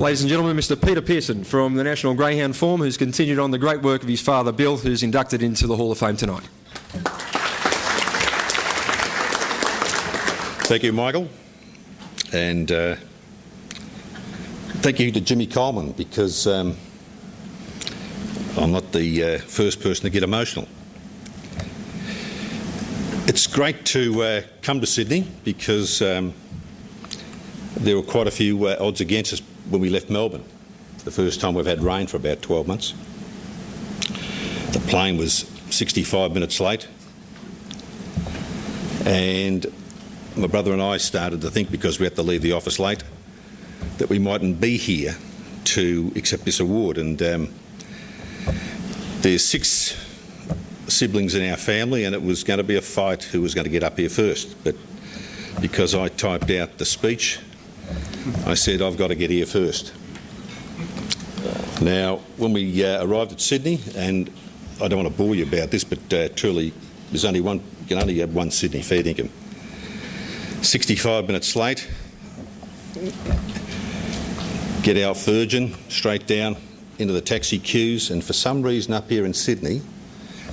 Ladies and gentlemen, Mr. Peter Pearson from the National Greyhound Forum, who's continued on the great work of his father Bill, who's inducted into the Hall of Fame tonight. Thank you, Michael, and thank you to Jimmy Coleman, because I'm not the first person to get emotional. It's great to come to Sydney, because there were quite a few odds against us when we left Melbourne. The first time we've had rain for about 12 months. The plane was 65 minutes late, and my brother and I started to think, because we had to leave the office late, that we mightn't be here to accept this award. And there's 6 siblings in our family, and it was going to be a fight who was going to get up here first. But because I typed out the speech, I said I've got to get here first. Now, when we arrived at Sydney, and I don't want to bore you about this, but truly, there's only one. You can only have one Sydney, fair dinkum. 65 minutes late, get our Virgin straight down into the taxi queues, and for some reason up here in Sydney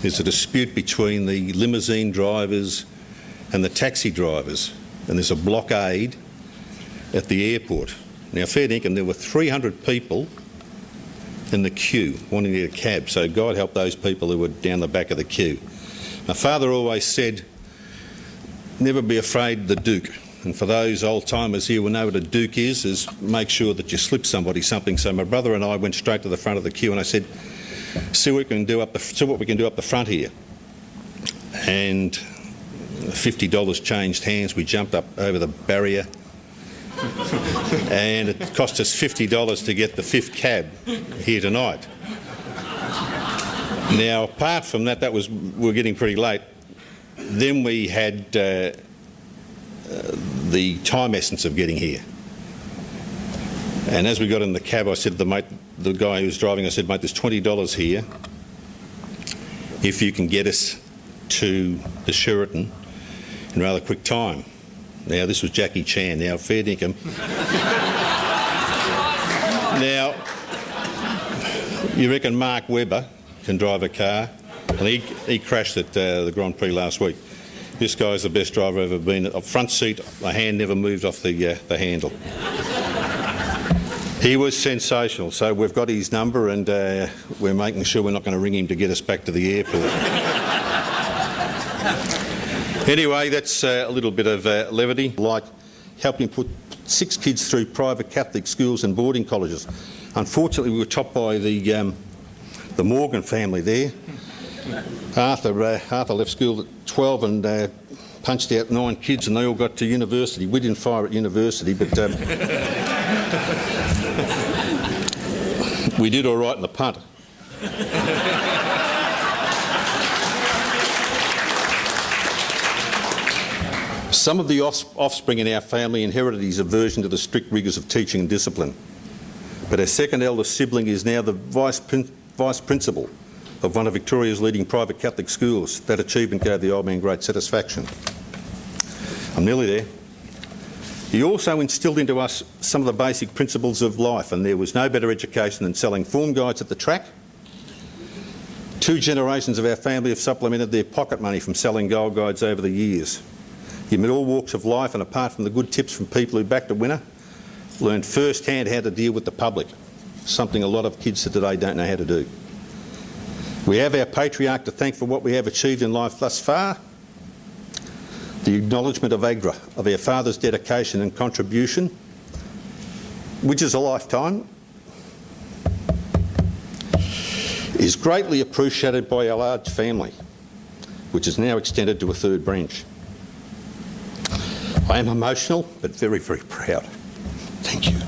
there's a dispute between the limousine drivers and the taxi drivers, and there's a blockade at the airport. Now, fair dinkum, there were 300 people in the queue wanting to get a cab, so God help those people who were down the back of the queue. My father always said, never be afraid of the Duke. And for those old timers here who know what a Duke is make sure that you slip somebody something. So my brother and I went straight to the front of the queue, and I said, see what we can do up the front here. And $50 changed hands. We jumped up over the barrier, and it cost us $50 to get the 5th cab here tonight. Now, apart from that, we're getting pretty late. Then we had the time essence of getting here. And as we got in the cab, I said to the guy who was driving, I said, mate, there's $20 here if you can get us to the Sheraton in rather quick time. Now, this was Jackie Chan. Now, fair dinkum. Now, you reckon Mark Webber can drive a car? And he crashed at the Grand Prix last week. This guy's the best driver I've ever been. A front seat, my hand never moved off the handle. He was sensational, so we've got his number, and we're making sure we're not going to ring him to get us back to the airport. Anyway, that's a little bit of levity, like helping put 6 kids through private Catholic schools and boarding colleges. Unfortunately, we were topped by the Morgan family there. Arthur left school at 12 and punched out 9 kids, and they all got to university. We didn't fire at university, but we did all right in the punt. Some of the offspring in our family inherited his aversion to the strict rigours of teaching and discipline, but our second eldest sibling is now the vice principal of one of Victoria's leading private Catholic schools. That achievement gave the old man great satisfaction. I'm nearly there. He also instilled into us some of the basic principles of life, and there was no better education than selling form guides at the track. 2 generations of our family have supplemented their pocket money from selling gold guides over the years. He met all walks of life, and apart from the good tips from people who backed a winner, learned firsthand how to deal with the public, something a lot of kids today don't know how to do. We have our patriarch to thank for what we have achieved in life thus far. The acknowledgement of AGRA, of our father's dedication and contribution, which is a lifetime, is greatly appreciated by our large family, which is now extended to a 3rd branch. I am emotional, but very, very proud. Thank you.